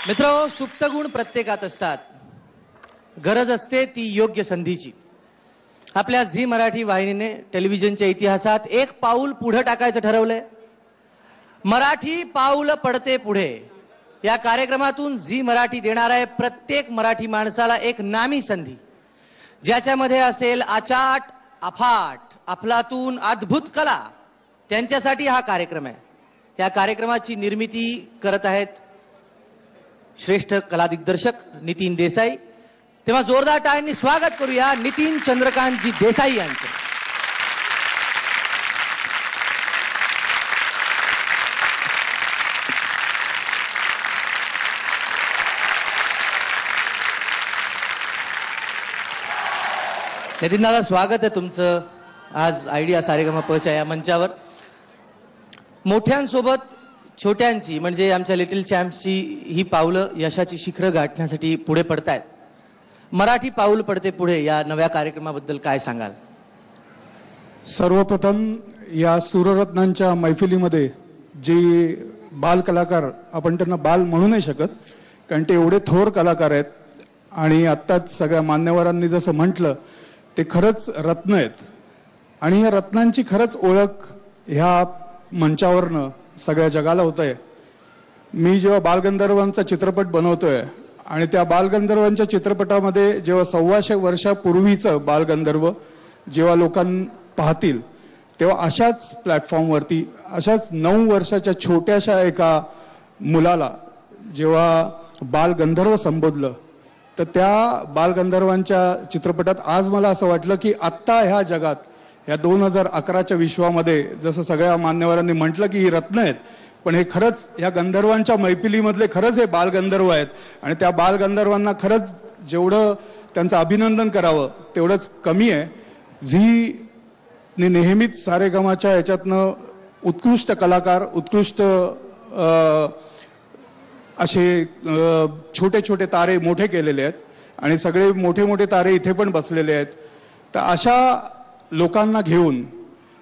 मित्र, सुप्त गुण प्रत्येकात असतात. गरज असते ती योग्य संधीची. आपल्या झी मराठी वाहिनीने टेलिव्हिजनच्या इतिहासात एक पाऊल पुढे टाकायचं ठरवलंय. मराठी पाऊल पडते पुढे या कार्यक्रमातून झी मराठी देणार आहे प्रत्येक मराठी माणसाला एक नामी संधी, ज्याच्यामध्ये असेल आचाट, अफाट, अफलातून, अद्भुत कला. त्यांच्यासाठी हा कार्यक्रम आहे. या कार्यक्रमाची निर्मिती करत आहेत श्रेष्ठ कला दिग्दर्शक नितीन देसाई. तेव्हा जोरदार टाळ्यांनी स्वागत करूया नितीन चंद्रकांतजी देसाई यांचं. नितीन दादा, स्वागत आहे तुमचं आज आयडिया सारेगमा पच्या या मंचावर. मोठ्यांसोबत छोट्यांची म्हणजे आमच्या लिटिल चॅम्प्सची ही पावलं यशाची शिखरं गाठण्यासाठी पुढे पडतायत. मराठी पाऊल पडते पुढे या नव्या कार्यक्रमाबद्दल काय सांगाल? सर्वप्रथम या सूररत्नांच्या मैफिलीमध्ये जे बाल कलाकार, आपण त्यांना बाल म्हणू नाही शकत कारण ते एवढे थोर कलाकार आहेत आणि आत्ताच सगळ्या मान्यवरांनी जसं म्हटलं ते खरंच रत्न आहेत. आणि या रत्नांची खरंच ओळख ह्या मंचावरनं सगळ्या जगाला होत आहे. मी जेव्हा बालगंधर्वांचा चित्रपट बनवतोय आणि त्या बालगंधर्वांच्या चित्रपटामध्ये जेव्हा 125 वर्षापूर्वीचं बालगंधर्व जेव्हा लोकांना पाहतील तेव्हा अशाच प्लॅटफॉर्मवरती अशाच 9 वर्षाच्या छोट्याशा एका मुलाला जेव्हा बालगंधर्व संबोधलं तर त्या बालगंधर्वांच्या चित्रपटात आज मला असं वाटलं की आत्ता ह्या जगात या 2011च्या विश्वामध्ये जसं सगळ्या मान्यवरांनी म्हटलं की ही रत्न आहेत, पण हे खरंच या गंधर्वांच्या मैफिलीमधले खरंच हे बालगंधर्व आहेत. आणि त्या बालगंधर्वांना खरंच जेवढं त्यांचं अभिनंदन करावं तेवढंच कमी आहे. झीने नेहमीच सारेगमाच्या याच्यातनं उत्कृष्ट कलाकार, उत्कृष्ट असे छोटे छोटे तारे मोठे केलेले आहेत आणि सगळे मोठे मोठे तारे इथे पण बसलेले आहेत. तर अशा लोकांना घेऊन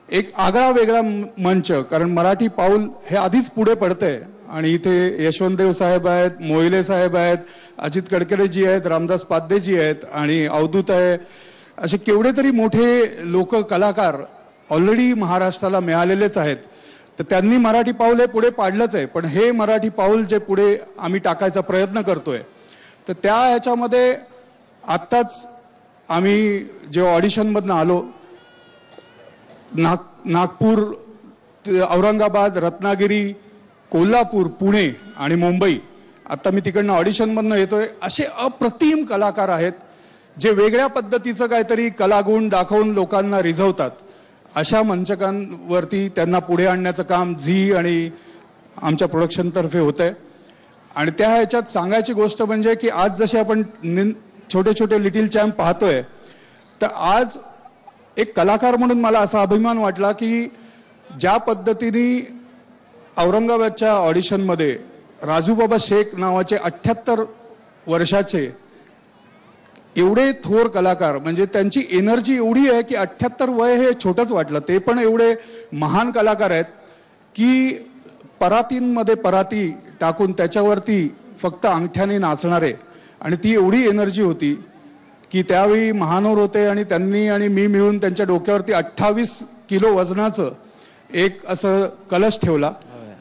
एक आगळा वेगळा मंच, कारण मराठी पाऊल हे आधीच पुढे पडतंय आणि इथे यशवंतदेव साहेब आहेत, मोहिले साहेब आहेत, अजित कडकडेजी आहेत, रामदास पाद्देजी आहेत आणि अवधूत आहे. असे केवढे तरी मोठे लोक कलाकार ऑलरेडी महाराष्ट्राला मिळालेलेच आहेत. तर त्यांनी मराठी पाऊल हे पुढे पाडलंच आहे, पण हे मराठी पाऊल जे पुढे आम्ही टाकायचा प्रयत्न करतोय तर त्या ह्याच्यामध्ये आत्ताच आम्ही जेव्हा ऑडिशनमधनं आलो नागपूर, औरंगाबाद, रत्नागिरी, कोल्हापूर, पुणे आणि मुंबई, आता मी तिकडनं ऑडिशनमधनं येतोय. असे अप्रतिम कलाकार आहेत जे वेगळ्या पद्धतीचं काहीतरी कलागुण दाखवून लोकांना रिझवतात. अशा मंचकांवरती त्यांना पुढे आणण्याचं काम झी आणि आमच्या प्रोडक्शनतर्फे होत आहे. आणि त्या ह्याच्यात सांगायची गोष्ट म्हणजे की आज जसे आपण छोटे छोटे लिटिल चॅम्प पाहतोय तर आज एक कलाकार म्हणून मला असा अभिमान वाटला की ज्या पद्धतीने औरंगाबादच्या ऑडिशनमध्ये राजूबाबा शेख नावाचे 78 वर्षाचे एवढे थोर कलाकार, म्हणजे त्यांची एनर्जी एवढी आहे की 78 वय हे छोटंच वाटलं. ते पण एवढे महान कलाकार आहेत की परातींमध्ये पराती टाकून त्याच्यावरती फक्त अंगठ्याने नाचणारे. आणि ती एवढी एनर्जी होती की त्यावेळी महानोर होते आणि त्यांनी आणि मी मिळून त्यांच्या डोक्यावरती 28 किलो वजनाचं एक असं कलश ठेवला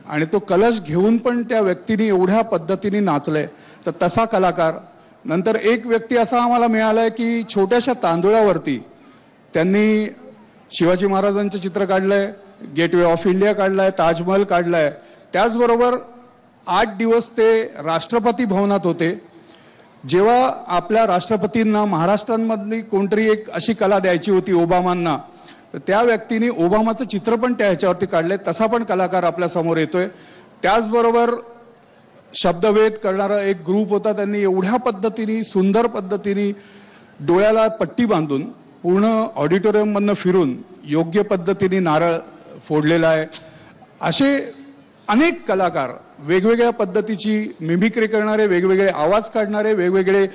आणि तो कलश घेऊन पण त्या व्यक्तीने एवढ्या पद्धतीने नाचलंय. तर तसा कलाकार. नंतर एक व्यक्ती असा आम्हाला मिळालाय की छोट्याशा तांदुळावरती त्यांनी शिवाजी महाराजांचं चित्र काढलंय, गेटवे ऑफ इंडिया काढलाय, ताजमहल काढलाय. त्याचबरोबर 8 दिवस ते राष्ट्रपती भवनात होते. जेव्हा आपल्या राष्ट्रपतींना महाराष्ट्रांमधली कोणतरी एक अशी कला द्यायची होती ओबामांना, तर त्या व्यक्तीने ओबामाचं चित्र पण त्या ह्याच्यावरती काढलंय. तसा पण कलाकार आपल्या समोर येतोय. त्याचबरोबर शब्दभेद करणारा एक ग्रुप होता. त्यांनी एवढ्या पद्धतीने सुंदर पद्धतीने डोळ्याला पट्टी बांधून पूर्ण ऑडिटोरियममधनं फिरून योग्य पद्धतीने नारळ फोडलेला आहे. असे अनेक कलाकार वेगवेगळ्या पद्धतीची मिमिक्री करणारे, वेगवेगळे आवाज काढणारे, वेगवेगळे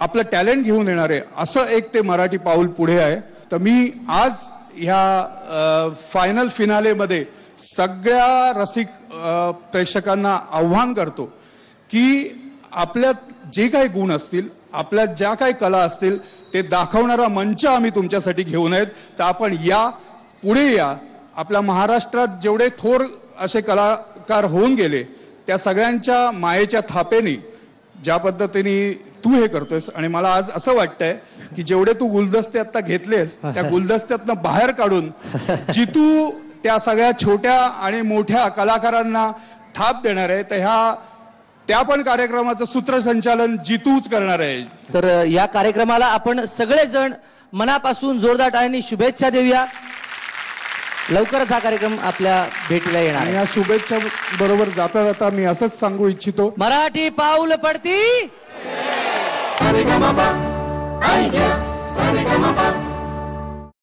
आपलं टॅलेंट घेऊन येणारे, असं एक ते मराठी पाऊल पुढे आहे. तर मी आज ह्या फायनल फिनालेमध्ये सगळ्या रसिक प्रेक्षकांना आव्हान करतो की आपल्यात जे काही गुण असतील, आपल्यात ज्या काही कला असतील, ते दाखवणारा मंच आम्ही तुमच्यासाठी घेऊन आहेत. तर आपण या, पुढे या. आपल्या महाराष्ट्रात जेवढे थोर असे कलाकार होऊन गेले, त्या सगळ्यांच्या मायेच्या थापेने ज्या पद्धतीने तू हे करतोयस, आणि मला आज असं वाटतंय की जेवढे तू गुलदस्ते आता घेतलेस, त्या गुलदस्त्यातनं बाहेर काढून जितू त्या सगळ्या छोट्या आणि मोठ्या कलाकारांना थाप देणार आहे, तर ह्या त्या पण कार्यक्रमाचं सूत्रसंचालन जितूच करणार आहे. तर या कार्यक्रमाला आपण सगळेजण मनापासून जोरदार टाळ्यांनी शुभेच्छा देऊया. लवकरच हा कार्यक्रम आपल्या भेटीला येणार आणि आहे. या शुभेच्छा बरोबर जाता जाता मी असंच सांगू इच्छितो, मराठी पाऊल पडती.